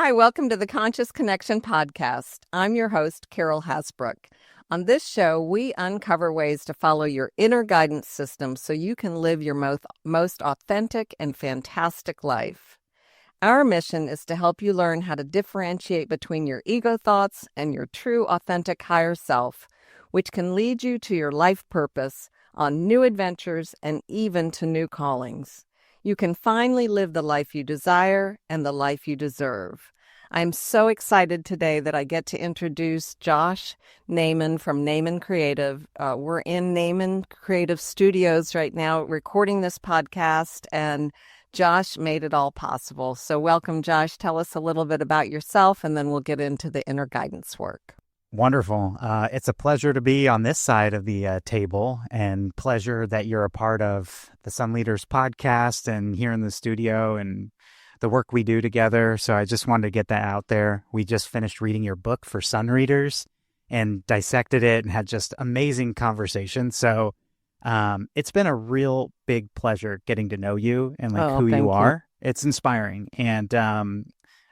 Hi, welcome to the Conscious Connection podcast. I'm your host, Carol Hasbrouck. On this show, we uncover ways to follow your inner guidance system so you can live your most authentic and fantastic life. Our mission is to help you learn how to differentiate between your ego thoughts and your true, authentic higher self, which can lead you to your life purpose, on new adventures, and even to new callings. You can finally live the life you desire and the life you deserve. I'm so excited today that I get to introduce Josh Naaman from Naaman Creative. We're in Naaman Creative Studios right now recording this podcast, and Josh made it all possible. So welcome, Josh. Tell us a little bit about yourself, and then we'll get into the inner guidance work. Wonderful. It's a pleasure to be on this side of the table, and pleasure that you're a part of the Sun Leaders podcast and here in the studio and the work we do together. So I just wanted to get that out there. We just finished reading your book for Sun Readers and dissected it and had just amazing conversations. So it's been a real big pleasure getting to know you and who you are. It's inspiring. And I'm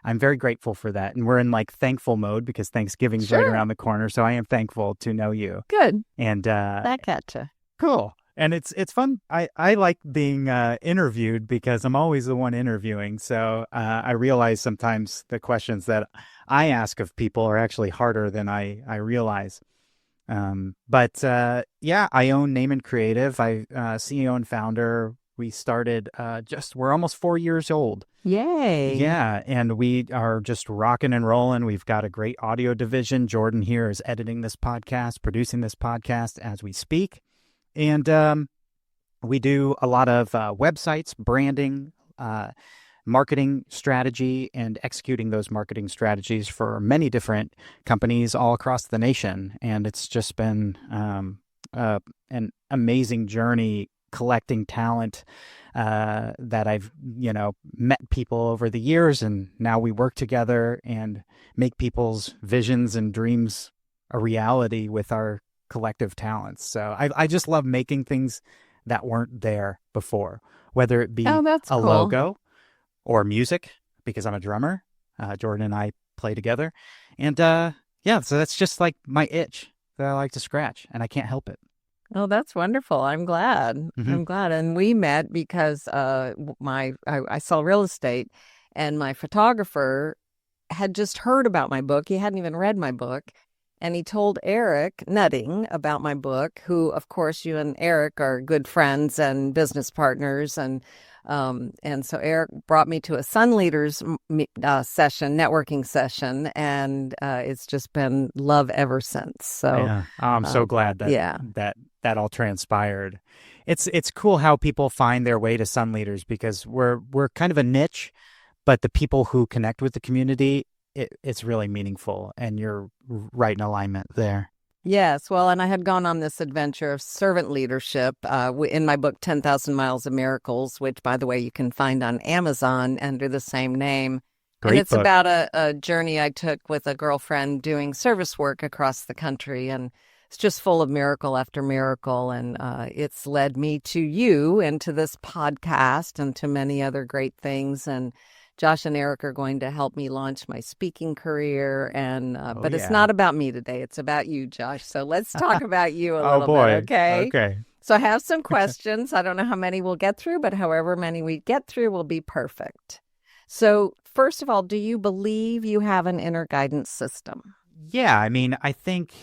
very grateful for that. And we're in thankful mode because Thanksgiving's right around the corner. So I am thankful to know you. Good. And back at you. Cool. And it's fun. I like being interviewed because I'm always the one interviewing. So I realize sometimes the questions that I ask of people are actually harder than I realize. But I own Naaman Creative. I CEO and founder. We started we're almost 4 years old. Yay. Yeah. And we are just rocking and rolling. We've got a great audio division. Jordan here is editing this podcast, producing this podcast as we speak. And we do a lot of websites, branding, marketing strategy, and executing those marketing strategies for many different companies all across the nation. And it's just been an amazing journey collecting talent that I've, met people over the years, and now we work together and make people's visions and dreams a reality with our collective talents. So I just love making things that weren't there before, whether it be cool. logo or music, because I'm a drummer. Jordan and I play together. And so that's just like my itch that I like to scratch, and I can't help it. Oh, that's wonderful. I'm glad. Mm-hmm. I'm glad. And we met because I sell real estate, and my photographer had just heard about my book. He hadn't even read my book. And he told Eric Nutting about my book, who, of course, you and Eric are good friends and business partners. And so Eric brought me to a Sun Leaders networking session, and it's just been love ever since. So yeah. I'm so glad that all transpired. It's cool how people find their way to Sun Leaders, because we're kind of a niche, but the people who connect with the community, it's really meaningful, and you're right in alignment there. Yes. Well, and I had gone on this adventure of servant leadership in my book, 10,000 Miles of Miracles, which, by the way, you can find on Amazon under the same name. Great and it's book. About a journey I took with a girlfriend doing service work across the country. And it's just full of miracle after miracle. And it's led me to you and to this podcast and to many other great things. And Josh and Eric are going to help me launch my speaking career, but it's not about me today. It's about you, Josh. So let's talk about you a little bit, okay? Okay. So I have some questions. I don't know how many we'll get through, but however many we get through will be perfect. So first of all, do you believe you have an inner guidance system? Yeah, I mean, I think,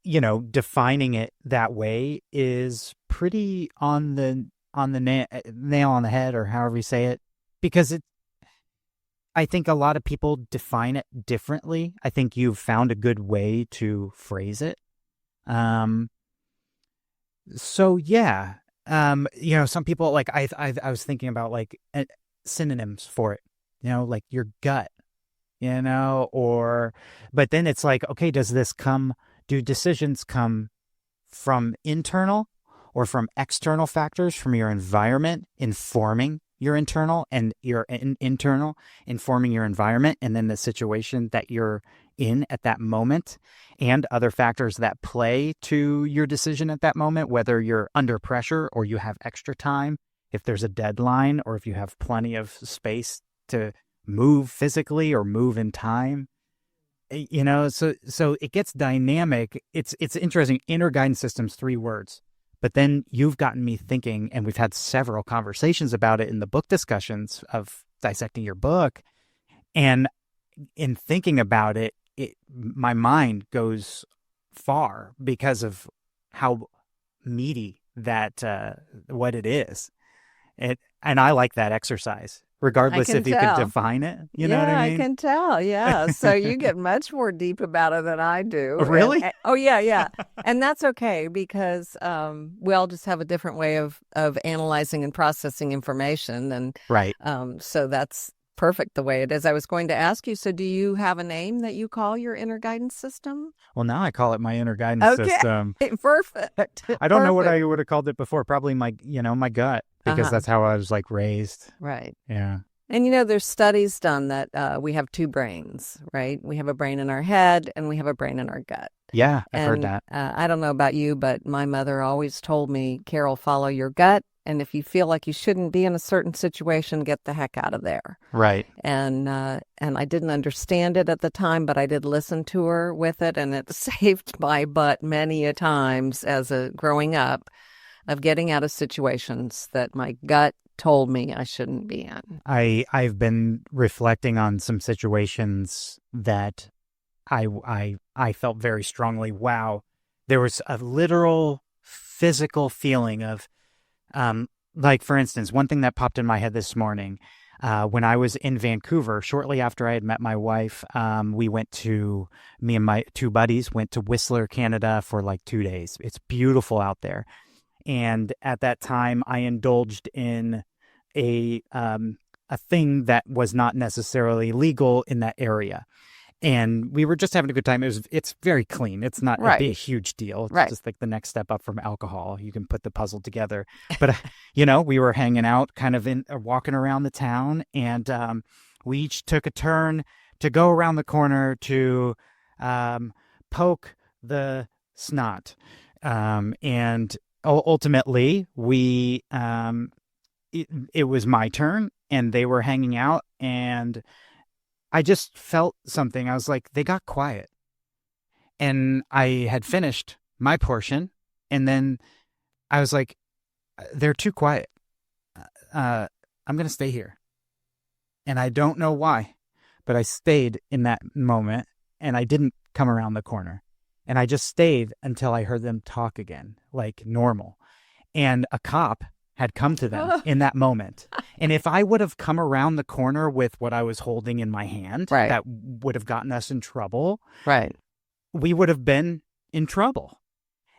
defining it that way is pretty on the nail on the head, or however you say it, because I think a lot of people define it differently. I think you've found a good way to phrase it. So yeah, some people, I was thinking about synonyms for it, like your gut, but then it's like, okay, do decisions come from internal or from external factors, from your environment informing your internal, and your internal informing your environment, and then the situation that you're in at that moment, and other factors that play to your decision at that moment, whether you're under pressure or you have extra time, if there's a deadline, or if you have plenty of space to move physically or move in time. So it gets dynamic. It's interesting. Inner guidance systems, 3 words. But then you've gotten me thinking, and we've had several conversations about it in the book discussions of dissecting your book. And in thinking about it, my mind goes far because of how meaty that what it is. And I like that exercise, regardless if you could define it. You know what I mean? I can tell. Yeah. So you get much more deep about it than I do. Oh, really? Oh, yeah. And that's okay because we all just have a different way of analyzing and processing information. And right. So that's perfect the way it is. I was going to ask you, so do you have a name that you call your inner guidance system? Well, now I call it my inner guidance system. Perfect. I don't know what I would have called it before. Probably my gut, because that's how I was raised. Right. Yeah. And there's studies done that we have 2 brains, right? We have a brain in our head and we have a brain in our gut. Yeah, I've heard that. I don't know about you, but my mother always told me, Carol, follow your gut. And if you feel like you shouldn't be in a certain situation, get the heck out of there. Right. And I didn't understand it at the time, but I did listen to her with it, and it saved my butt many a times growing up of getting out of situations that my gut told me I shouldn't be in. I've been reflecting on some situations that I felt very strongly. Wow, there was a literal physical feeling of. Like, for instance, one thing that popped in my head this morning, when I was in Vancouver, shortly after I had met my wife, me and my 2 buddies went to Whistler, Canada for 2 days. It's beautiful out there. And at that time, I indulged in a thing that was not necessarily legal in that area. And we were just having a good time. It's very clean. It's not a huge deal. It's just the next step up from alcohol. You can put the puzzle together. But, we were hanging out kind of walking around the town, and we each took a turn to go around the corner to poke the snot. And ultimately, it was my turn, and they were hanging out, and I just felt something. I was like, they got quiet. And I had finished my portion. And then I was like, they're too quiet. I'm going to stay here. And I don't know why, but I stayed in that moment, and I didn't come around the corner. And I just stayed until I heard them talk again, like normal. And a cop had come to them in that moment. And if I would have come around the corner with what I was holding in my hand, that would have gotten us in trouble. Right. We would have been in trouble.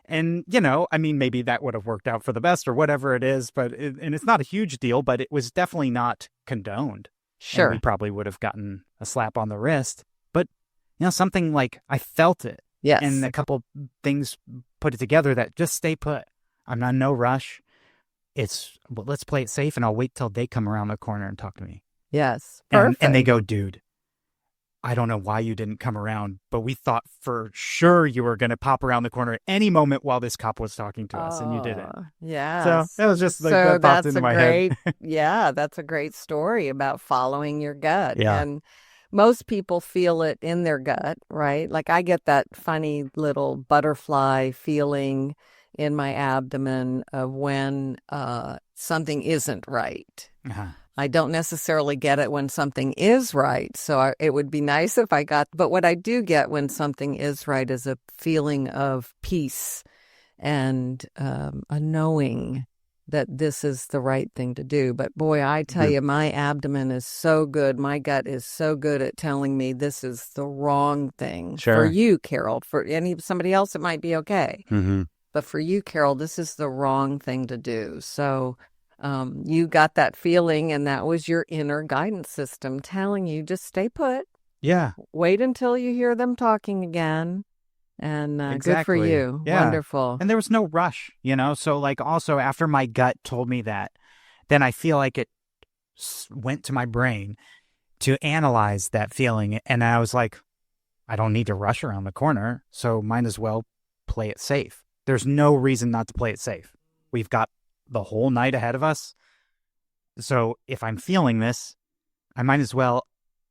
And, maybe that would have worked out for the best or whatever it is. And it's not a huge deal, but it was definitely not condoned. Sure. And we probably would have gotten a slap on the wrist. But, something like I felt it. Yes. And a couple things put it together that just stay put. I'm not in no rush. Let's play it safe, and I'll wait till they come around the corner and talk to me. Yes. Perfect. And they go, dude, I don't know why you didn't come around, but we thought for sure you were going to pop around the corner at any moment while this cop was talking to us, and you didn't. Yeah. So that was just that popped into my head. Yeah, that's a great story about following your gut. Yeah. And most people feel it in their gut, right? Like I get that funny little butterfly feeling in my abdomen of when something isn't right. Uh-huh. I don't necessarily get it when something is right. So it would be nice if I got, but what I do get when something is right is a feeling of peace and a knowing that this is the right thing to do. But boy, I tell you, my abdomen is so good. My gut is so good at telling me this is the wrong thing. Sure. For you, Carol. For somebody else, it might be okay. Mm-hmm. But for you, Carol, this is the wrong thing to do. So you got that feeling, and that was your inner guidance system telling you just stay put. Yeah. Wait until you hear them talking again. And exactly. Good for you. Yeah. Wonderful. And there was no rush, So also after my gut told me that, then I feel like it went to my brain to analyze that feeling. And I was like, I don't need to rush around the corner, so might as well play it safe. There's no reason not to play it safe. We've got the whole night ahead of us. So if I'm feeling this, I might as well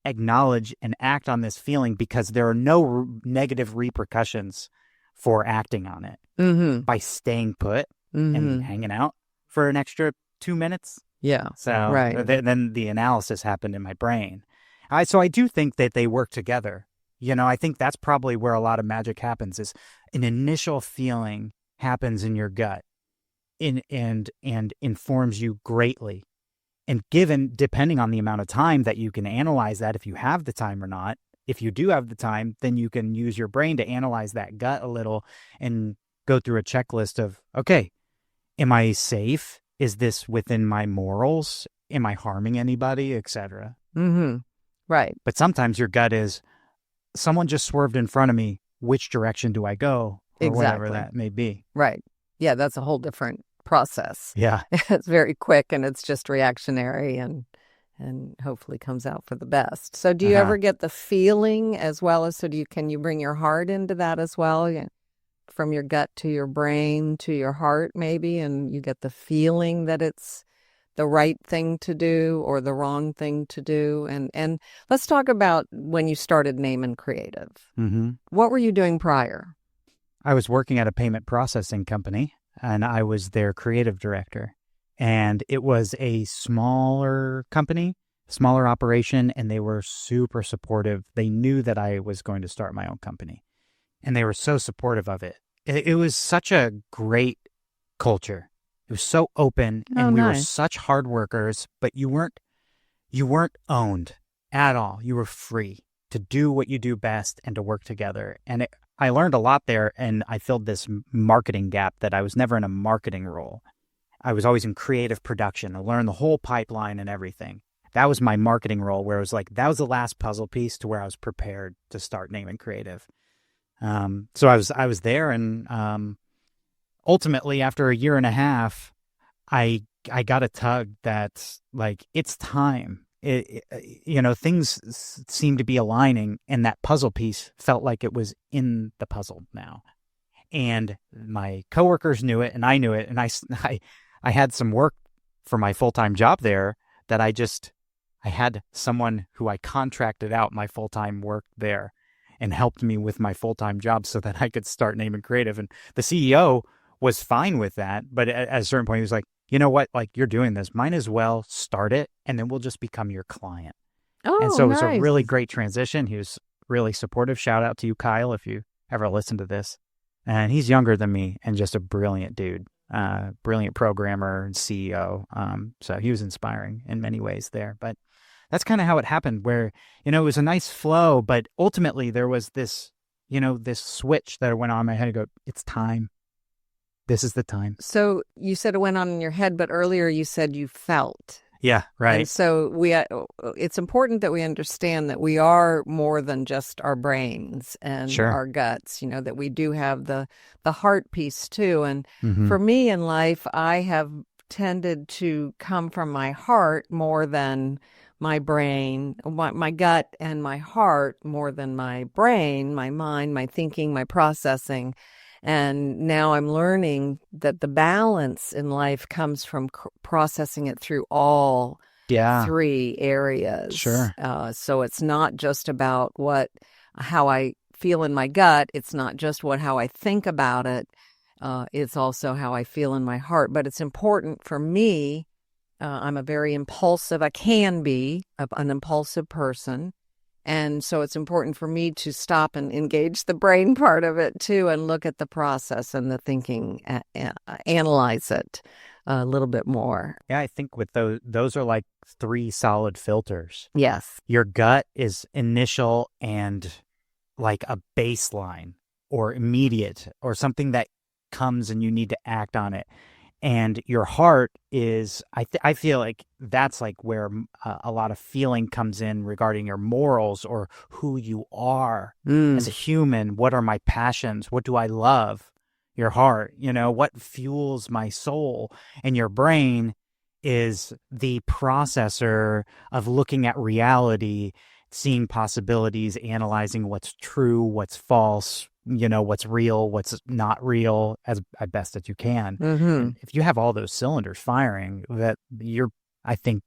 acknowledge and act on this feeling because there are no negative repercussions for acting on it by staying put and hanging out for an extra 2 minutes. Yeah. So Right. then the analysis happened in my brain. So I do think that they work together. I think that's probably where a lot of magic happens, is an initial feeling happens in your gut and informs you greatly. And depending on the amount of time that you can analyze that, if you have the time or not, if you do have the time, then you can use your brain to analyze that gut a little and go through a checklist of, okay, am I safe? Is this within my morals? Am I harming anybody, etc.? Right. But sometimes your gut is, someone just swerved in front of me. Which direction do I go? Or whatever that may be. Right. Yeah, that's a whole different process. Yeah. It's very quick and it's just reactionary and hopefully comes out for the best. So do you ever get the feeling as well as, can you bring your heart into that as well? Yeah. From your gut to your brain to your heart maybe, and you get the feeling that it's the right thing to do or the wrong thing to do. And let's talk about when you started Naaman Creative. What were you doing prior? I was working at a payment processing company, and I was their creative director. And it was a smaller company, smaller operation, and they were super supportive. They knew that I was going to start my own company, and they were so supportive of it. It was such a great culture. It was so open, and we were such hard workers, but you weren't owned at all. You were free to do what you do best and to work together. And I learned a lot there, and I filled this marketing gap that I was never in a marketing role. I was always in creative production. I learned the whole pipeline and everything. That was my marketing role, where it was like, that was the last puzzle piece to where I was prepared to start Naaman Creative. So I was there, and ultimately, after a year and a half, I got a tug that, like, it's time. Things seemed to be aligning, and that puzzle piece felt like it was in the puzzle now. And my coworkers knew it, and I knew it, and I had some work for my full-time job there that I had someone who I contracted out my full-time work there and helped me with my full-time job so that I could start Naaman Creative. And the CEO was fine with that, but at a certain point he was like, you know what, like, you're doing this, might as well start it, and then we'll just become your client. And so it was a really great transition. He was really supportive. Shout out to you, Kyle, if you ever listen to this. And he's younger than me and just a brilliant dude, brilliant programmer and CEO. So he was inspiring in many ways there. But that's kind of how it happened, where, it was a nice flow, but ultimately there was this, this switch that went on in my head. I go, it's time. This is the time. So you said it went on in your head, but earlier you said you felt. Yeah, right. And so it's important that we understand that we are more than just our brains and our guts, that we do have the heart piece too. And for me in life, I have tended to come from my heart more than my brain, my gut and my heart more than my brain, my mind, my thinking, my processing. And now I'm learning that the balance in life comes from processing it through all three areas. Sure. So it's not just about how I feel in my gut. It's not just how I think about it. It's also how I feel in my heart. But it's important for me. I'm a very impulsive, I can be an impulsive person. And so it's important for me to stop and engage the brain part of it too, and look at the process and the thinking, analyze it a little bit more. Yeah, I think with those are like three solid filters. Yes. Your gut is initial and like a baseline or immediate or something that comes and you need to act on it. And your heart is, I feel like that's like where a lot of feeling comes in regarding your morals or who you are as a human. What are my passions? What do I love? Your heart, what fuels my soul? And your brain is the processor of looking at reality, seeing possibilities, analyzing what's true, what's false, what's real, what's not real, as best as you can. And if you have all those cylinders firing, that you're, I think,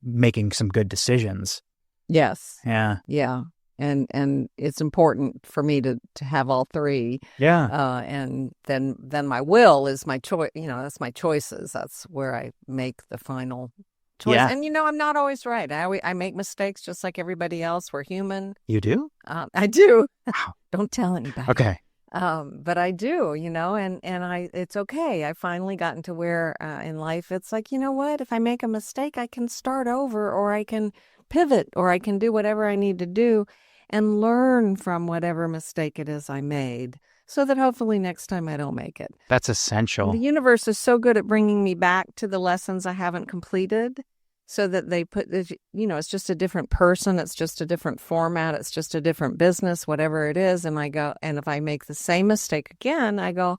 making some good decisions. Yes. Yeah. Yeah. And it's important for me to have all three. Yeah. And then my will is my choice. That's my choices. That's where I make the final choice. Yeah. And I'm not always right. I make mistakes just like everybody else. We're human. You do? I do. Wow. Don't tell anybody. Okay. But I do, and it's okay. I finally gotten to where in life it's like, you know what? If I make a mistake, I can start over, or I can pivot, or I can do whatever I need to do and learn from whatever mistake it is I made, so that hopefully next time I don't make it. That's The essential. universe is so good at bringing me back to the lessons I haven't completed, so that they put, it's just a different person. It's just a different format. It's just a different business, whatever it is. And I go, and if I make the same mistake again, I go,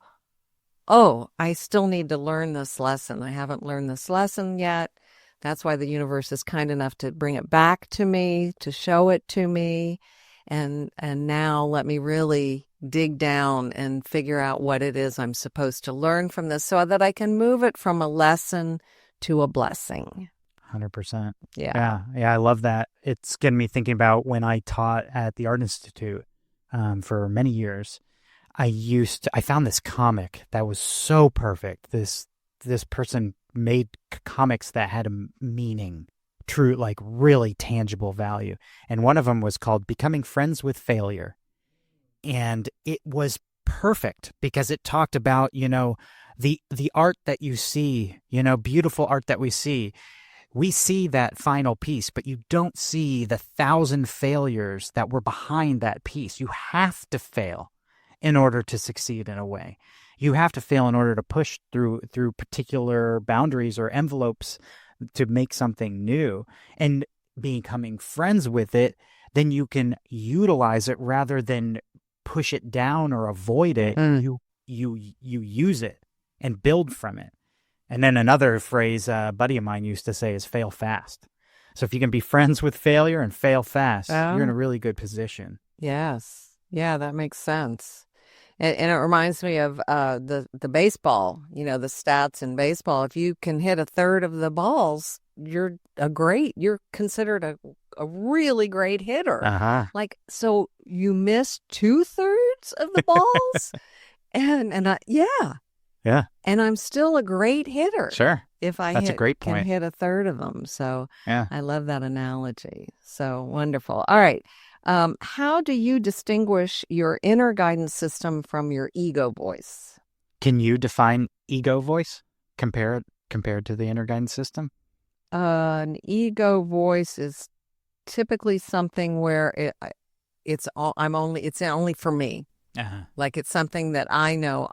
oh, I still need to learn this lesson. I haven't learned this lesson yet. That's why the universe is kind enough to bring it back to me, to show it to me. And now let me really dig down and figure out what it is I'm supposed to learn from this, so that I can move it from a lesson to a blessing. 100%. Yeah. Yeah. I love that. It's getting me thinking about when I taught at the Art Institute for many years. I found this comic that was so perfect. This person made comics that had a meaning, true, like really tangible value. And one of them was called Becoming Friends with Failure. And it was perfect because it talked about, the art that you see, beautiful art that we see. We see that final piece, but you don't see the 1,000 failures that were behind that piece. You have to fail in order to succeed in a way. You have to fail in order to push through particular boundaries or envelopes to make something new. And becoming friends with it, then you can utilize it rather than push it down or avoid it. You use it and build from it. And then another phrase a buddy of mine used to say is fail fast. So if you can be friends with failure and fail fast, you're in a really good position. Yes. Yeah, that makes sense. And it reminds me of the baseball, the stats in baseball. If you can hit a third of the balls, you're considered a really great hitter. Uh-huh. Like, so you miss 2/3 of the balls? Yeah. And I'm still a great hitter. Sure. If I That's a great point. can hit a third of them. So yeah. I love that analogy. So wonderful. All right. How do you distinguish your inner guidance system from your ego voice? Can you define ego voice compared to the inner guidance system? An ego voice is typically something where it's only for me. Uh-huh. Like it's something that I know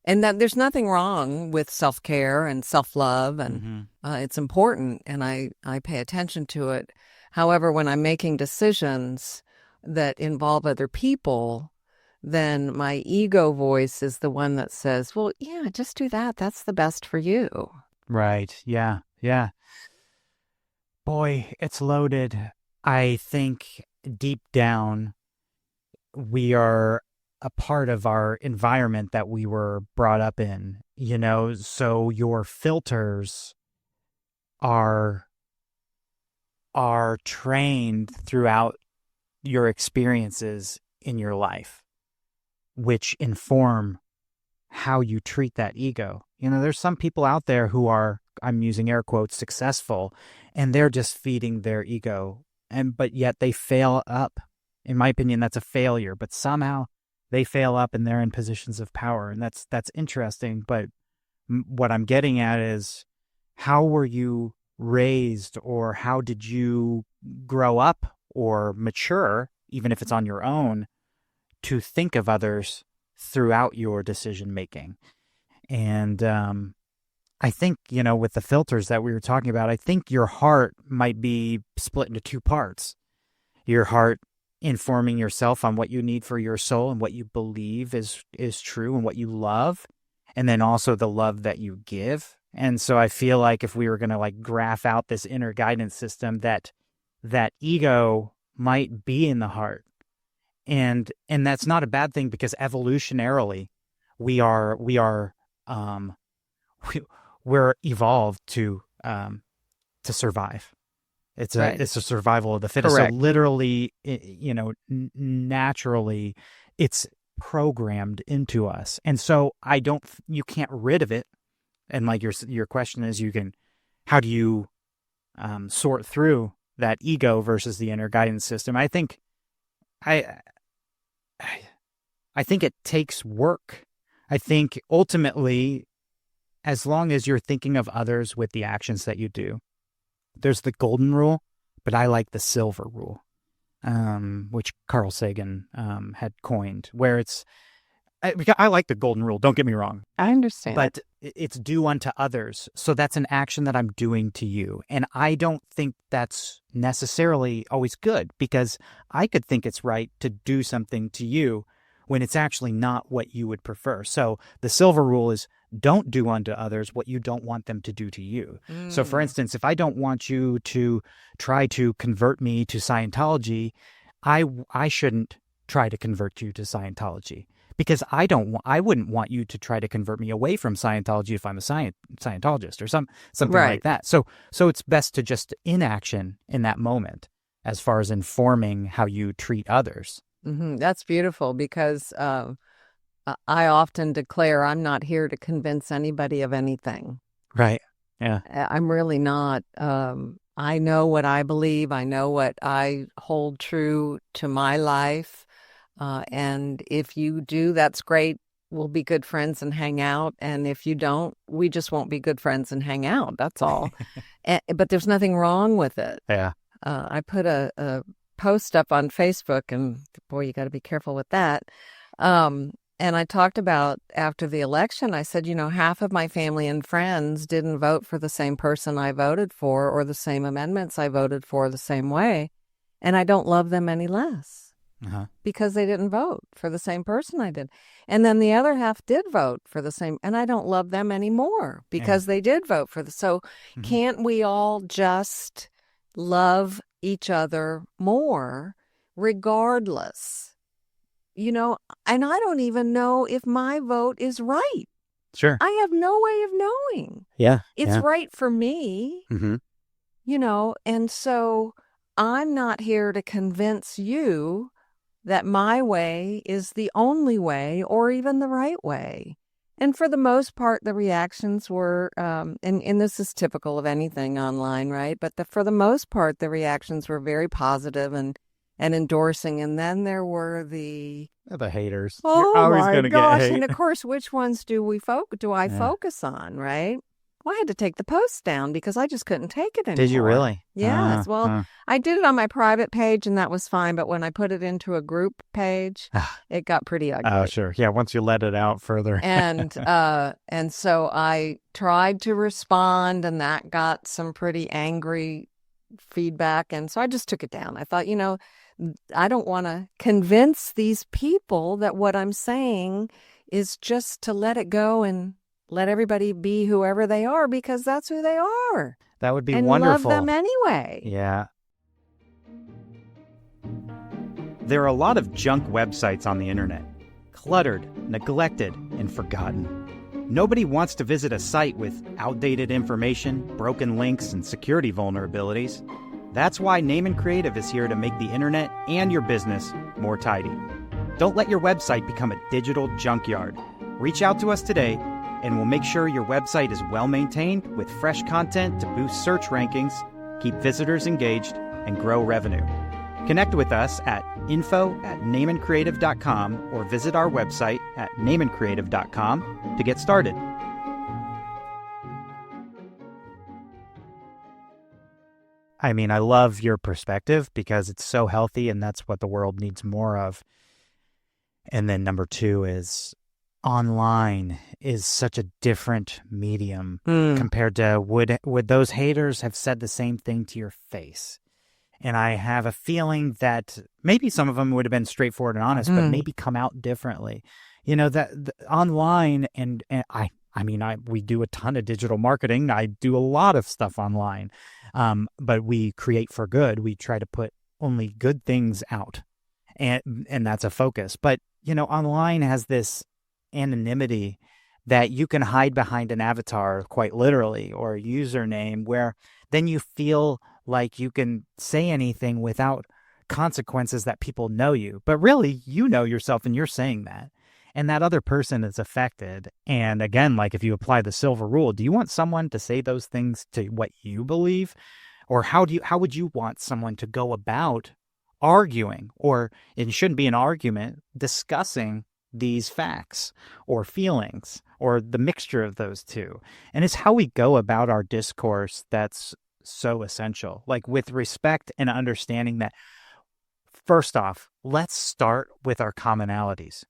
and that there's nothing wrong with self-care and self-love, and it's important, and I pay attention to it. However, when I'm making decisions that involve other people, then my ego voice is the one that says, well, yeah, just do that. That's the best for you. Right. Yeah. Yeah. Boy, it's loaded. I think deep down, we are a part of our environment that we were brought up in, so your filters are trained throughout your experiences in your life, which inform how you treat that ego. There's some people out there who are, I'm using air quotes, successful, and they're just feeding their ego, but yet they fail up. In my opinion, that's a failure, but somehow they fail up and they're in positions of power. And that's interesting. But what I'm getting at is, how were you raised, or how did you grow up or mature, even if it's on your own, to think of others throughout your decision making? And I think, with the filters that we were talking about, I think your heart might be split into two parts. Your heart informing yourself on what you need for your soul and what you believe is true and what you love, and then also the love that you give. And so I feel like if we were going to graph out this inner guidance system, that ego might be in the heart. And that's not a bad thing, because evolutionarily we're evolved to survive. Right. It's a survival of the fittest. Correct. So literally, naturally, it's programmed into us. And so you can't rid of it. And like your question is, how do you sort through that ego versus the inner guidance system? I think I think it takes work. I think ultimately, as long as you're thinking of others with the actions that you do, there's the golden rule, but I like the silver rule, which Carl Sagan had coined, where I like the golden rule, don't get me wrong. I understand. But it's do unto others. So that's an action that I'm doing to you. And I don't think that's necessarily always good, because I could think it's right to do something to you when it's actually not what you would prefer. So the silver rule is don't do unto others what you don't want them to do to you. So for instance, if I don't want you to try to convert me to Scientology, I shouldn't try to convert you to Scientology, because I wouldn't want you to try to convert me away from Scientology if I'm a Scientologist or something Right. like that. So it's best to just inaction in that moment as far as informing how you treat others. That's beautiful, because I often declare I'm not here to convince anybody of anything. Right. Yeah. I'm really not. I know what I believe. I know what I hold true to my life. And if you do, that's great. We'll be good friends and hang out. And if you don't, we just won't be good friends and hang out. That's all. But there's nothing wrong with it. Yeah. I put a post up on Facebook, and boy, you got to be careful with that. And I talked about, after the election, I said, half of my family and friends didn't vote for the same person I voted for, or the same amendments I voted for the same way. And I don't love them any less. Because they didn't vote for the same person I did. And then the other half did vote for the same, and I don't love them anymore because they did vote for so can't we all just love each other more regardless? And I don't even know if my vote is right. Sure. I have no way of knowing. Yeah. It's right for me, and so I'm not here to convince you that my way is the only way or even the right way. And for the most part, the reactions were, and this is typical of anything online, right? But for the most part, the reactions were very positive and endorsing. And then there were the haters. Oh, You're always my gonna gosh. get hate. And of course, which ones do I focus on, right? Well, I had to take the post down because I just couldn't take it anymore. Did you really? Yes. I did it on my private page, and that was fine. But when I put it into a group page, it got pretty ugly. Oh, sure. Yeah, once you let it out further. And so I tried to respond, and that got some pretty angry feedback. And so I just took it down. I thought, I don't want to convince these people that what I'm saying is just to let it go and let everybody be whoever they are, because that's who they are. That would be and wonderful. Love them anyway. Yeah. There are a lot of junk websites on the internet. Cluttered, neglected, and forgotten. Nobody wants to visit a site with outdated information, broken links, and security vulnerabilities. That's why Naaman Creative is here to make the internet and your business more tidy. Don't let your website become a digital junkyard. Reach out to us today, and we'll make sure your website is well maintained with fresh content to boost search rankings, keep visitors engaged, and grow revenue. Connect with us at info@NaamanCreative.com or visit our website at NaamanCreative.com to get started. I mean, I love your perspective because it's so healthy, and that's what the world needs more of. And then number two is online is such a different medium compared to would those haters have said the same thing to your face? And I have a feeling that maybe some of them would have been straightforward and honest, but maybe come out differently. That online, and we do a ton of digital marketing. I do a lot of stuff online, but we create for good. We try to put only good things out, and that's a focus. But online has this anonymity that you can hide behind an avatar, quite literally, or a username, where then you feel like you can say anything without consequences that people know you. But really, you know yourself and you're saying that. And that other person is affected. And again, like if you apply the silver rule, do you want someone to say those things to what you believe? Or how would you want someone to go about arguing, or it shouldn't be an argument, discussing these facts or feelings or the mixture of those two? And it's how we go about our discourse that's so essential, like with respect and understanding that, first off, let's start with our commonalities.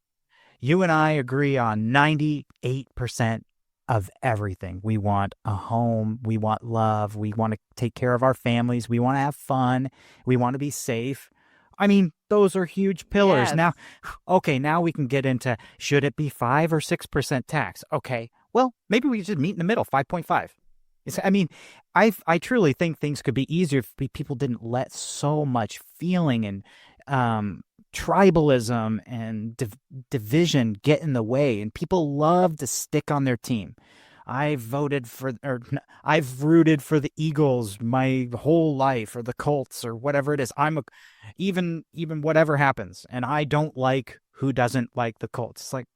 You and I agree on 98% of everything. We want a home. We want love. We want to take care of our families. We want to have fun. We want to be safe. I mean, those are huge pillars. Yes. Now, okay, now we can get into, should it be 5 or 6% tax? Okay, well, maybe we just meet in the middle, 5.5. I mean, I truly think things could be easier if people didn't let so much feeling and tribalism and division get in the way, and people love to stick on their team. I've rooted for the Eagles my whole life, or the Colts, or whatever it is. Even whatever happens, and I don't like who doesn't like the Colts. It's like,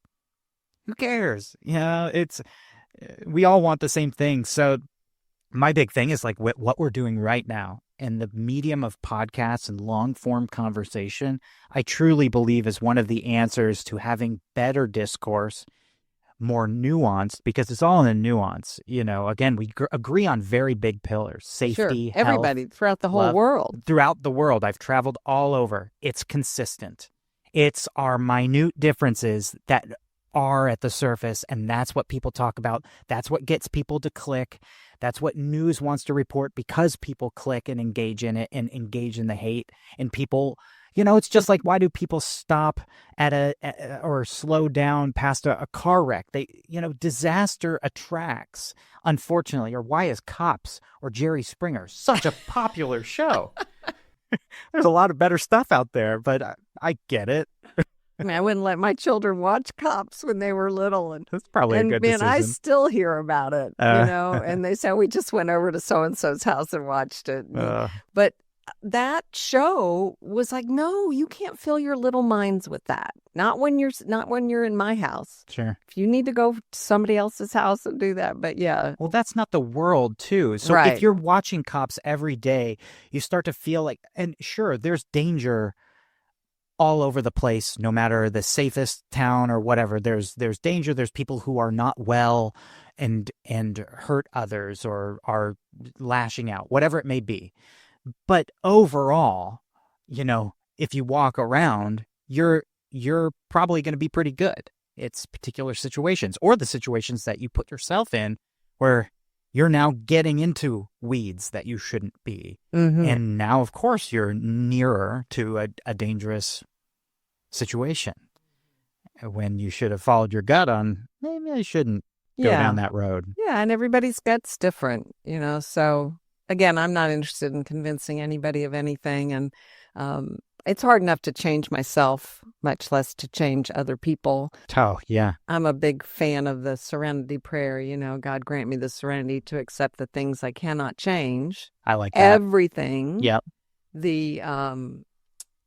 who cares? We all want the same thing. So my big thing is like what we're doing right now, and the medium of podcasts and long-form conversation, I truly believe is one of the answers to having better discourse, more nuanced, because it's all in the nuance. Again, we agree on very big pillars: safety, sure. Everybody health, throughout the whole love. world. Throughout the world. I've traveled all over. It's consistent. It's our minute differences that are at the surface, and that's what people talk about. That's what gets people to click. That's what news wants to report, because people click and engage in it and engage in the hate. And people, it's just like, why do people stop at or slow down past a car wreck? Disaster attracts, unfortunately. Or why is Cops or Jerry Springer such a popular show? There's a lot of better stuff out there, but I get it. I mean, I wouldn't let my children watch Cops when they were little, and that's probably a good decision. I still hear about it, and they say, we just went over to so and so's house and watched it. But that show was like, no, you can't fill your little minds with that. Not when you're in my house. Sure. If you need to go to somebody else's house and do that, but yeah. Well, that's not the world too. So right. If you're watching Cops every day, you start to feel like, and sure, there's danger all over the place, no matter the safest town or whatever. There's danger. There's people who are not well and hurt others or are lashing out, whatever it may be. But overall, if you walk around, you're probably going to be pretty good. It's particular situations, or the situations that you put yourself in, where you're now getting into weeds that you shouldn't be. Mm-hmm. And now, of course, you're nearer to a dangerous situation, when you should have followed your gut on, maybe I shouldn't go down that road. Yeah, and everybody's gut's different, so again, I'm not interested in convincing anybody of anything, and it's hard enough to change myself, much less to change other people. Oh, yeah. I'm a big fan of the serenity prayer, God grant me the serenity to accept the things I cannot change. I like that. Everything. Yep.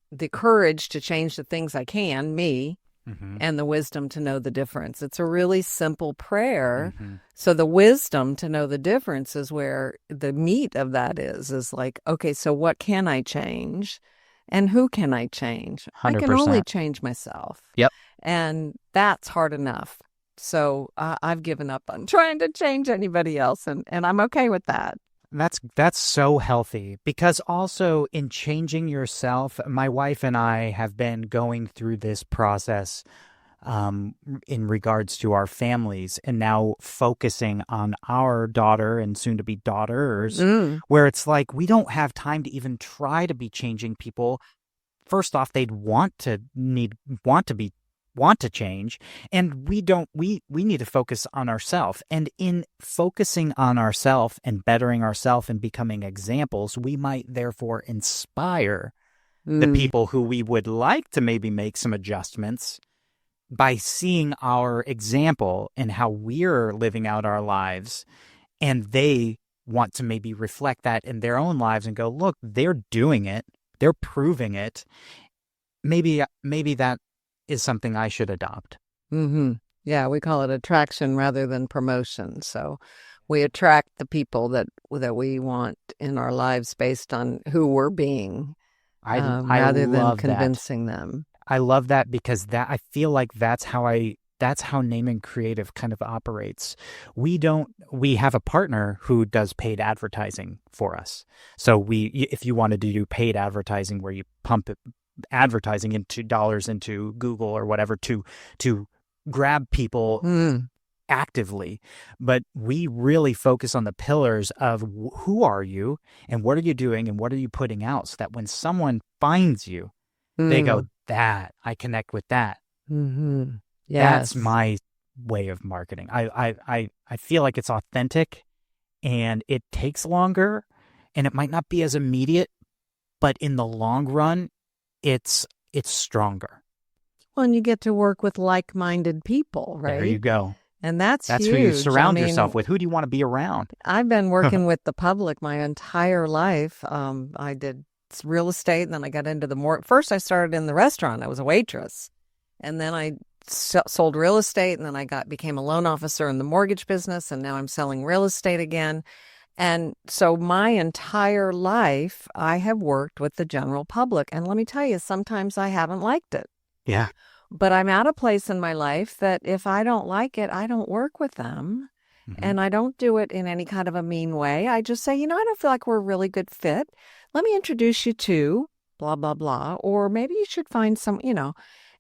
The courage to change the things I can, me, mm-hmm. and the wisdom to know the difference. It's a really simple prayer. Mm-hmm. So the wisdom to know the difference is where the meat of that is like, okay, so what can I change? And who can I change? 100%. I can only change myself. Yep. And that's hard enough. So I've given up on trying to change anybody else, and I'm okay with that. That's so healthy, because also in changing yourself, my wife and I have been going through this process in regards to our families, and now focusing on our daughter and soon to be daughters, where it's like, we don't have time to even try to be changing people. First off, they'd want to change, and we need to focus on ourselves. And in focusing on ourselves and bettering ourselves and becoming examples, we might therefore inspire the people who we would like to maybe make some adjustments by seeing our example and how we're living out our lives, and they want to maybe reflect that in their own lives and go, look, they're doing it. They're proving it. Maybe that is something I should adopt. Mm-hmm. Yeah, we call it attraction rather than promotion. So we attract the people that we want in our lives based on who we're being, I rather than love that. convincing them. I love that because that I feel like that's how Naaman Creative kind of operates. We have a partner who does paid advertising for us. So if you wanted to do paid advertising where you pump advertising into dollars into Google or whatever to grab people actively, but we really focus on the pillars of who are you and what are you doing and what are you putting out, so that when someone finds you, they go, that I connect with that. Mm-hmm. That's Yes. my way of marketing. I feel like it's authentic, and it takes longer, and it might not be as immediate, but in the long run, it's stronger. Well, and you get to work with like-minded people, right? There you go. And that's huge. Who you surround yourself with. Who do you want to be around? I've been working with the public my entire life. I did real estate, and then I got into first I started in the restaurant. I was a waitress. And then I sold real estate, and then I became a loan officer in the mortgage business, and now I'm selling real estate again. And so my entire life, I have worked with the general public. And let me tell you, sometimes I haven't liked it. Yeah. But I'm at a place in my life that if I don't like it, I don't work with them. Mm-hmm. And I don't do it in any kind of a mean way. I just say, I don't feel like we're a really good fit. Let me introduce you to blah, blah, blah. Or maybe you should find some,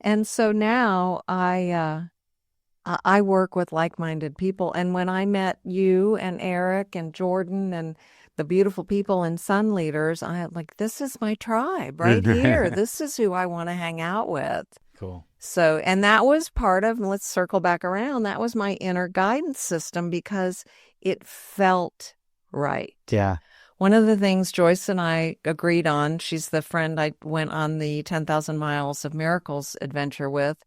And so now I work with like-minded people. And when I met you and Eric and Jordan and the beautiful people in Sun Leaders, I like, this is my tribe right here. This is who I want to hang out with. Cool. So, and that was part of, let's circle back around, that was my inner guidance system because it felt right. Yeah. One of the things Joyce and I agreed on, she's the friend I went on the 10,000 Miles of Miracles adventure with,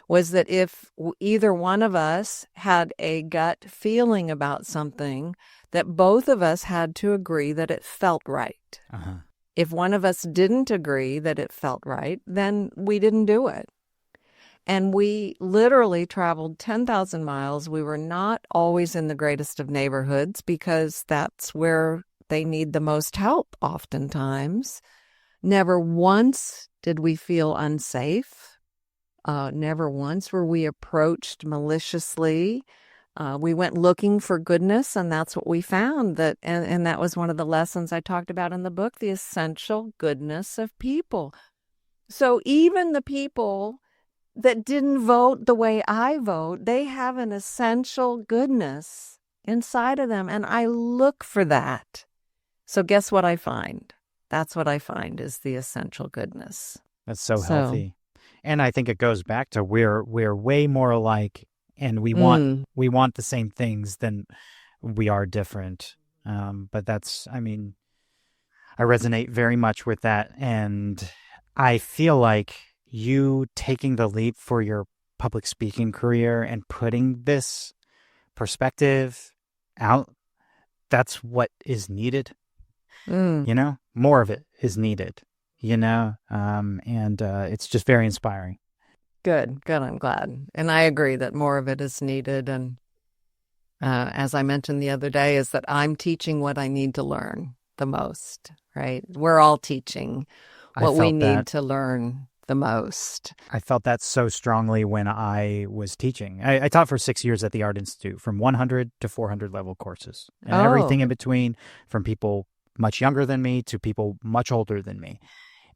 was that if either one of us had a gut feeling about something, that both of us had to agree that it felt right. Uh-huh. If one of us didn't agree that it felt right, then we didn't do it. And we literally traveled 10,000 miles. We were not always in the greatest of neighborhoods because that's where they need the most help oftentimes. Never once did we feel unsafe. Never once were we approached maliciously. We went looking for goodness, and that's what we found. And that was one of the lessons I talked about in the book, the essential goodness of people. So even the people that didn't vote the way I vote, they have an essential goodness inside of them, and I look for that. So guess what I find? That's what I find is the essential goodness. That's so healthy. And I think it goes back to we're way more alike, and we want the same things than we are different. But that's, I resonate very much with that, and I feel like you taking the leap for your public speaking career and putting this perspective out, that's what is needed. More of it is needed, and it's just very inspiring. Good. I'm glad. And I agree that more of it is needed. And as I mentioned the other day, is that I'm teaching what I need to learn the most, right? We're all teaching what we need to learn the most. I felt that so strongly when I was teaching. I taught for 6 years at the Art Institute, from 100 to 400 level courses, and everything in between, from people much younger than me to people much older than me.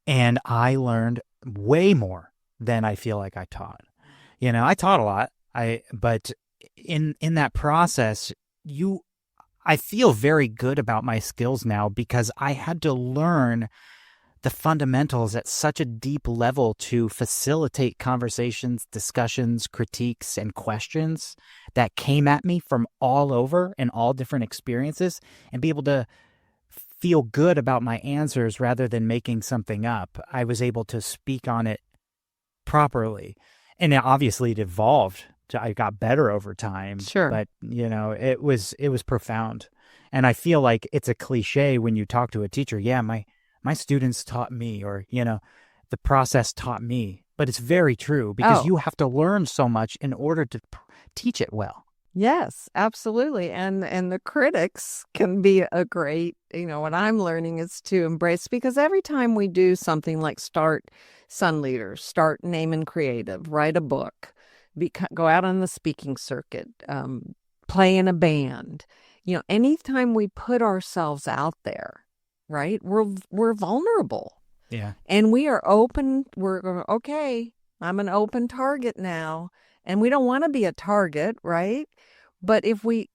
And I learned way more than I feel like I taught. I taught a lot, but in that process, I feel very good about my skills now because I had to learn the fundamentals at such a deep level to facilitate conversations, discussions, critiques, and questions that came at me from all over and all different experiences, and be able to feel good about my answers rather than making something up. I was able to speak on it properly. And obviously it evolved. I got better over time. Sure. But, it was profound. And I feel like it's a cliche when you talk to a teacher. Yeah, my students taught me, or, the process taught me. But it's very true, because Oh, you have to learn so much in order to teach it well. yes, absolutely. And the critics can be a great, what I'm learning is to embrace, because every time we do something like start Sun Leaders, start Naaman Creative, write a book, go out on the speaking circuit, play in a band, anytime we put ourselves out there, right, we're vulnerable. Yeah. And we are open. Okay, I'm an open target now. And we don't want to be a target, right? But if we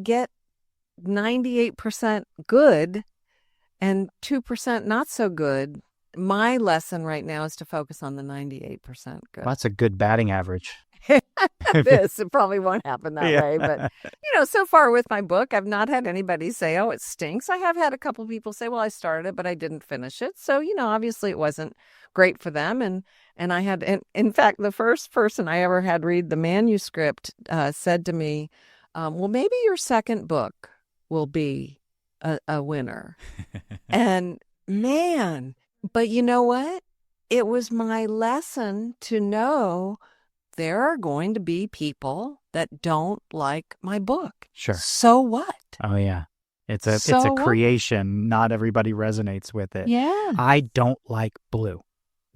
get 98% good and 2% not so good, my lesson right now is to focus on the 98% good. Well, that's a good batting average. It probably won't happen that Yeah. way. But, so far with my book, I've not had anybody say, oh, it stinks. I have had a couple people say, well, I started it, but I didn't finish it. So, obviously it wasn't great for them. And I had, in fact, the first person I ever had read the manuscript said to me, well, maybe your second book will be a winner. And man, but you know what? It was my lesson to know there are going to be people that don't like my book. Sure. So what? Oh, yeah. It's a creation. Not everybody resonates with it. Yeah. I don't like blue.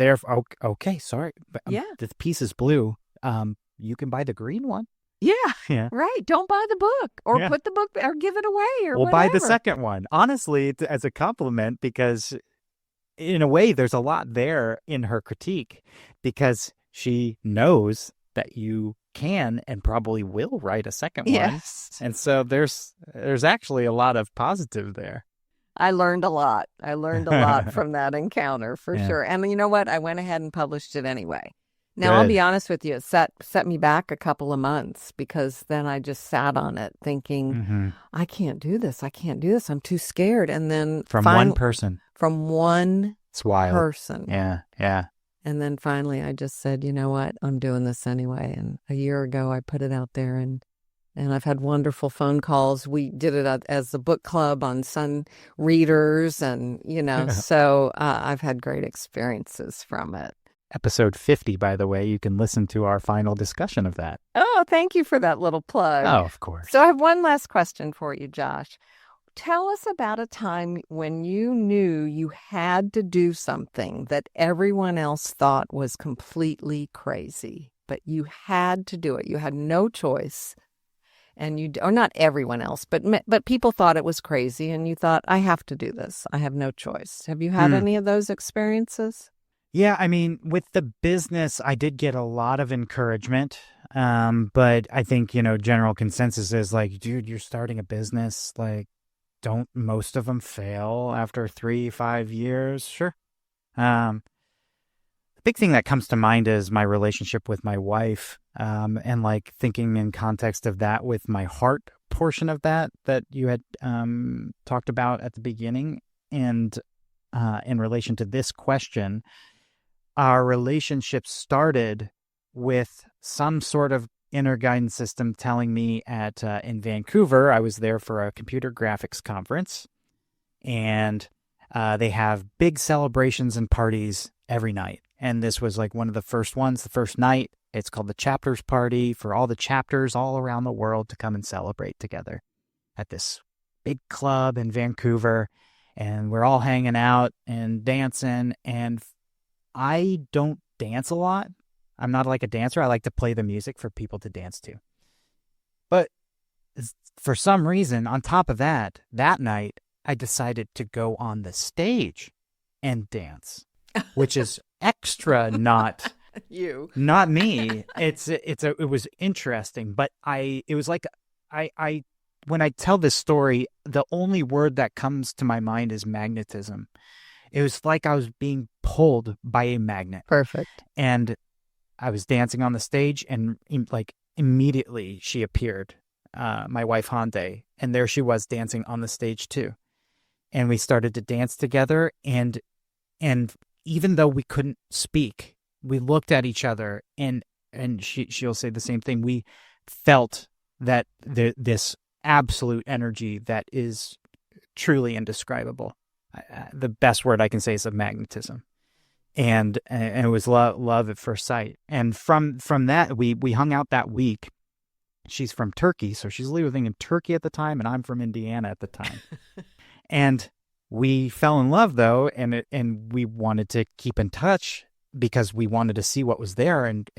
Okay, sorry. But, Yeah. the piece is blue. You can buy the green one. Yeah. Yeah. Right. Don't buy the book, or put the book, or give it away, or We'll whatever. buy the second one. Honestly, as a compliment, because in a way, there's a lot there in her critique, because she knows that you can and probably will write a second one. Yes. And so there's actually a lot of positive there. I learned a lot. From that encounter, for sure. And you know what? I went ahead and published it anyway. Now, I'll be honest with you, it set me back a couple of months, because then I just sat on it thinking, I can't do this. I'm too scared. And then From one person. It's wild. Person. Yeah, yeah. And then finally I just said, you know what? I'm doing this anyway. And a year ago I put it out there, and I've had wonderful phone calls. We did it as a book club on Sun Readers, and, so I've had great experiences from it. Episode 50, by the way, you can listen to our final discussion of that. Oh, thank you for that little plug. Oh, of course. So I have one last question for you, Josh. Tell us about a time when you knew you had to do something that everyone else thought was completely crazy, but you had to do it. You had no choice. And or not everyone else, but people thought it was crazy, and you thought, I have to do this. I have no choice. Have you had any of those experiences? Yeah, I mean, with the business, I did get a lot of encouragement. But I think, general consensus is like, dude, you're starting a business. Like, don't most of them fail after 3-5 years? Sure. The big thing that comes to mind is my relationship with my wife, and like thinking in context of that with my heart portion of that you had talked about at the beginning. And in relation to this question, our relationship started with some sort of inner guidance system telling me in Vancouver, I was there for a computer graphics conference, and they have big celebrations and parties every night. And this was like one of the first ones, the first night. It's called the Chapters Party, for all the chapters all around the world to come and celebrate together at this big club in Vancouver. And we're all hanging out and dancing. And I don't dance a lot. I'm not like a dancer. I like to play the music for people to dance to. But for some reason, on top of that night, I decided to go on the stage and dance, which is extra not you, not me. It was interesting, but it was like I when I tell this story, the only word that comes to my mind is magnetism. It was like I was being pulled by a magnet. Perfect. And I was dancing on the stage, and like immediately she appeared, my wife Hande, and there she was dancing on the stage too. And we started to dance together, and even though we couldn't speak, we looked at each other, and she'll say the same thing. We felt that this absolute energy that is truly indescribable. The best word I can say is of magnetism. And it was love at first sight. And from that, we hung out that week. She's from Turkey, so she's living in Turkey at the time, and I'm from Indiana at the time. And we fell in love, though, and we wanted to keep in touch because we wanted to see what was there and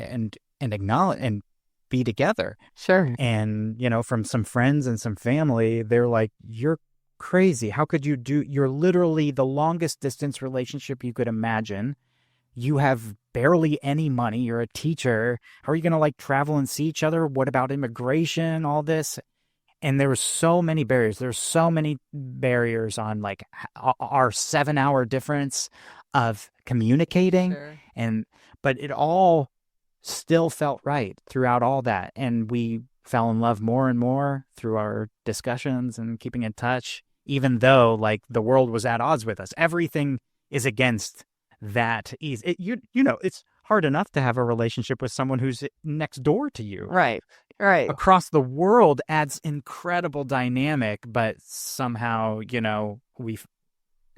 acknowledge and be together. Sure. And, from some friends and some family, they're like, "You're crazy. How could you you're literally the longest distance relationship you could imagine. You have barely any money. You're a teacher. How are you going to travel and see each other? What about immigration? All this." And there were so many barriers. There's so many barriers on our 7-hour difference of communicating. Sure. But it all still felt right throughout all that. And we fell in love more and more through our discussions and keeping in touch, even though the world was at odds with us. Everything is against that ease. It's hard enough to have a relationship with someone who's next door to you. Right. Across the world adds incredible dynamic, but somehow, we've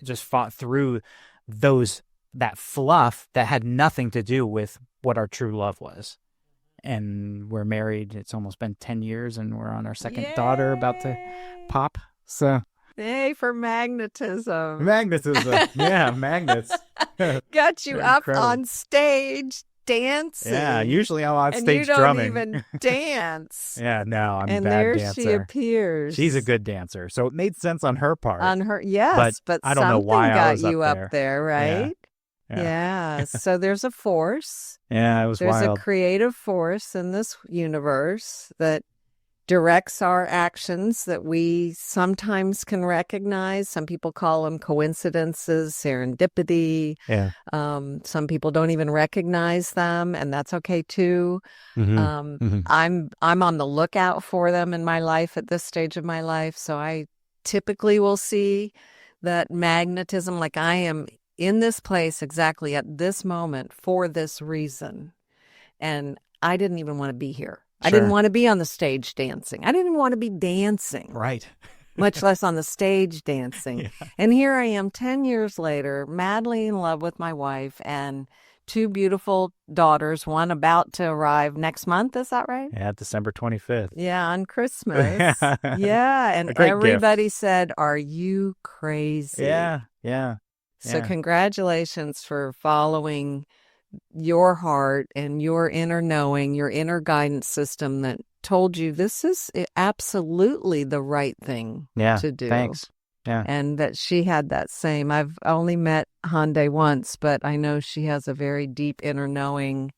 just fought through that fluff that had nothing to do with what our true love was. And we're married. It's almost been 10 years, and we're on our second daughter about to pop. So yay for magnetism. Yeah, magnets. Got you up on stage dancing. Yeah, usually I'm on and stage you drumming. don't even dance. Yeah, no, I'm a and bad there dancer. she appears. She's a good dancer, so it made sense on her part. Yes, but I don't know why something I was got you up up there, right? Yeah. So there's a force. Yeah, it was There's wild. a creative force in this universe that directs our actions that we sometimes can recognize. Some people call them coincidences, serendipity. Yeah. Some people don't even recognize them, and that's okay too. I'm on the lookout for them in my life at this stage of my life. So I typically will see that magnetism, like I am in this place exactly at this moment for this reason. And I didn't even want to be here. Sure. I didn't want to be on the stage dancing. I didn't even want to be dancing. Right. Much less on the stage dancing. Yeah. And here I am 10 years later, madly in love with my wife and 2 beautiful daughters, one about to arrive next month. Is that right? Yeah, December 25th. Yeah, on Christmas. Yeah. And everybody said, "Are you crazy?" Yeah. So congratulations for following your heart and your inner knowing, your inner guidance system that told you this is absolutely the right thing to do. Thanks. Yeah. And that she had that same. I've only met Hyundai once, but I know she has a very deep inner knowing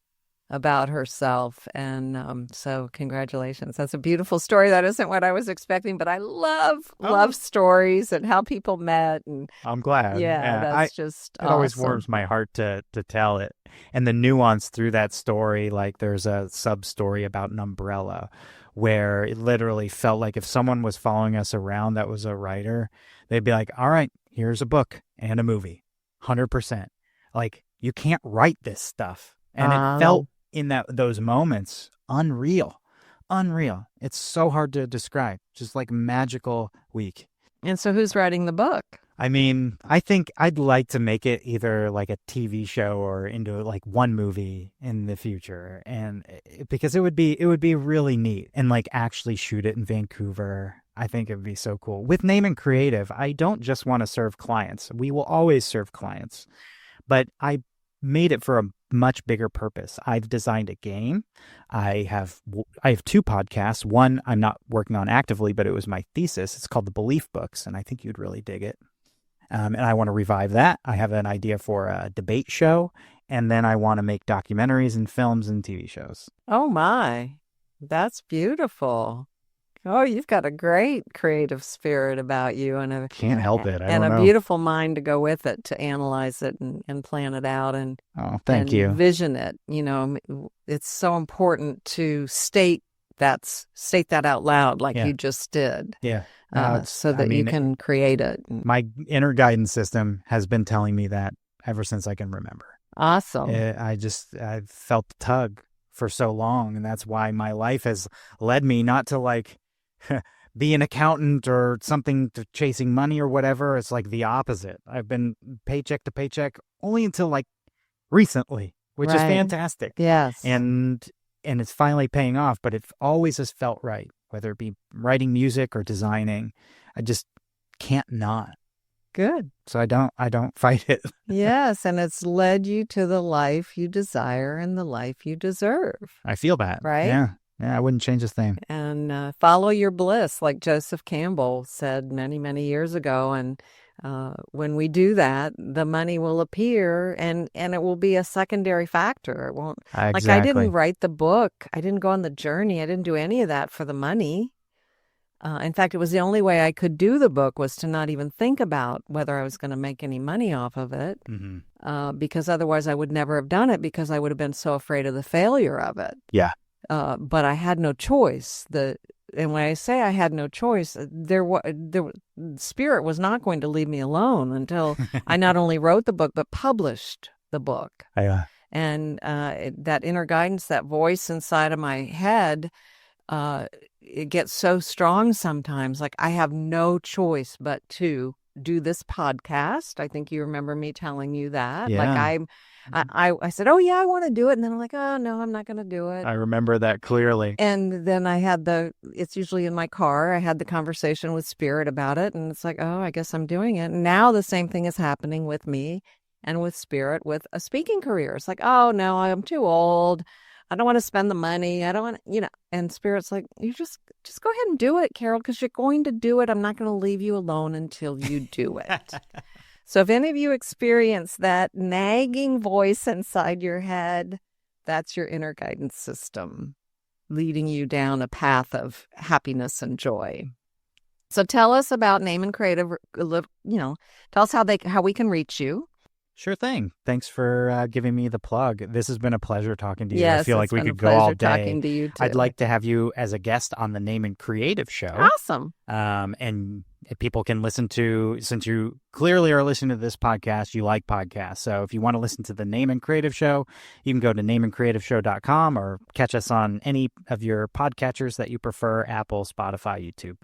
about herself. And so congratulations. That's a beautiful story. That isn't what I was expecting, but I love stories and how people met. And I'm glad. Yeah, that's just it always warms my heart to tell it. And the nuance through that story, there's a sub story about an umbrella where it literally felt like if someone was following us around that was a writer, they'd be like, "All right, here's a book and a movie, 100%. You can't write this stuff." And it felt in those moments unreal. It's so hard to describe. Just magical week. And so who's writing the book? I mean, I think I'd like to make it either a TV show or into one movie in the future, and because it would be really neat, and actually shoot it in Vancouver. I think it would be so cool. With Naaman Creative, I don't just want to serve clients. We will always serve clients, but I made it for a much bigger purpose. I've designed a game. I have 2 podcasts. One I'm not working on actively, but it was my thesis. It's called The Belief Books, and I think you'd really dig it. And I want to revive that. I have an idea for a debate show, and then I want to make documentaries and films and TV shows. Oh my, that's beautiful. Oh, you've got a great creative spirit about you, and can't help it. A beautiful mind to go with it, to analyze it and plan it out and thank you. Vision it. It's so important to state that out loud, you just did. Yeah. So that you can create it. My inner guidance system has been telling me that ever since I can remember. Awesome. I've felt the tug for so long, and that's why my life has led me not to be an accountant or something to chasing money or whatever. It's like the opposite. I've been paycheck to paycheck only until like recently, which is Right. fantastic. Yes. And it's finally paying off, but it always has felt right, whether it be writing music or designing. I just can't not. Good. So I don't fight it. Yes, and it's led you to the life you desire and the life you deserve. I feel that. Right? Yeah. Yeah, I wouldn't change a thing. And follow your bliss, like Joseph Campbell said many, many years ago. And when we do that, the money will appear, and it will be a secondary factor. It won't. Exactly. Like, I didn't write the book. I didn't go on the journey. I didn't do any of that for the money. In fact, it was the only way I could do the book was to not even think about whether I was going to make any money off of it, because otherwise I would never have done it, because I would have been so afraid of the failure of it. Yeah. But I had no choice. And when I say I had no choice, Spirit was not going to leave me alone until I not only wrote the book but published the book. And that inner guidance, that voice inside of my head, it gets so strong sometimes. Like, I have no choice but to do this podcast. I think you remember me telling you that. Yeah. I said, oh yeah, I want to do it. And then I'm like, oh no, I'm not going to do it. I remember that clearly. And then I had it's usually in my car. I had the conversation with Spirit about it. And it's like, oh, I guess I'm doing it. And now the same thing is happening with me and with Spirit with a speaking career. It's like, oh no, I'm too old. I don't want to spend the money. I don't want, and Spirit's like, you just go ahead and do it, Carol, because you're going to do it. I'm not going to leave you alone until you do it. So if any of you experience that nagging voice inside your head, that's your inner guidance system leading you down a path of happiness and joy. So tell us about Naaman Creative, tell us how we can reach you. Sure thing. Thanks for giving me the plug. This has been a pleasure talking to you. Yes, I feel like we could go all day. Talking to you too. I'd like to have you as a guest on the Naaman Creative Show. Awesome. And people can listen to, since you clearly are listening to this podcast, you like podcasts. So if you want to listen to the Naaman Creative Show, you can go to naamancreativeshow.com or catch us on any of your podcatchers that you prefer, Apple, Spotify, YouTube.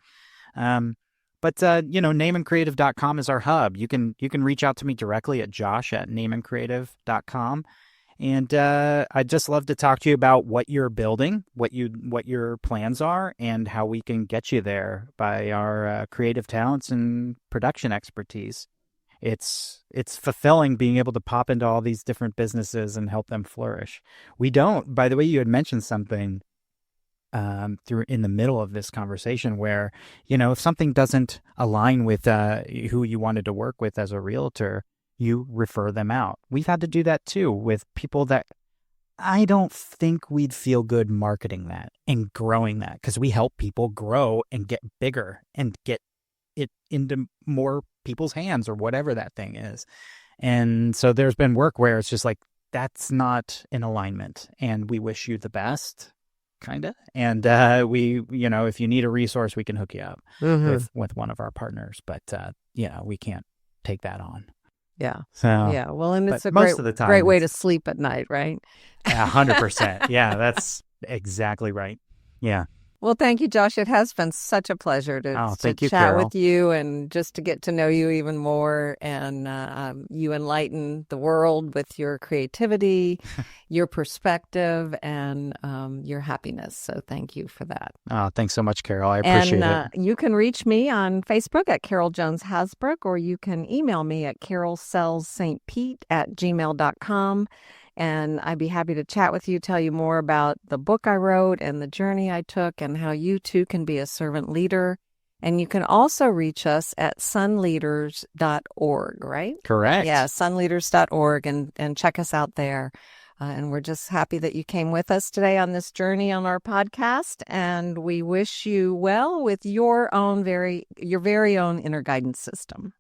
But NaamanCreative.com is our hub. You can reach out to me directly at josh@NaamanCreative.com. And I'd just love to talk to you about what you're building, what your plans are, and how we can get you there by our creative talents and production expertise. It's fulfilling being able to pop into all these different businesses and help them flourish. We don't, by the way, you had mentioned something through in the middle of this conversation where, if something doesn't align with who you wanted to work with as a realtor, you refer them out. We've had to do that too with people that I don't think we'd feel good marketing that and growing that, because we help people grow and get bigger and get it into more people's hands or whatever that thing is. And so there's been work where it's just like, that's not in alignment, and we wish you the best. Kind of. And we, if you need a resource, we can hook you up with one of our partners. But, we can't take that on. Yeah. So, yeah. Well, and it's a great way to sleep at night, right? 100%. Yeah, that's exactly right. Yeah. Well, thank you, Josh. It has been such a pleasure to chat Carol. with you and just to get to know you even more. And you enlighten the world with your creativity, your perspective, and your happiness. So thank you for that. Oh, thanks so much, Carol. I appreciate it. You can reach me on Facebook at Carol Jones Hasbrouck, or you can email me at carolsellsstpete@gmail.com. And I'd be happy to chat with you, tell you more about the book I wrote and the journey I took and how you too can be a servant leader. And you can also reach us at sunleaders.org, right? Correct. Yeah, sunleaders.org, and check us out there. And we're just happy that you came with us today on this journey on our podcast. And we wish you well with your very own inner guidance system.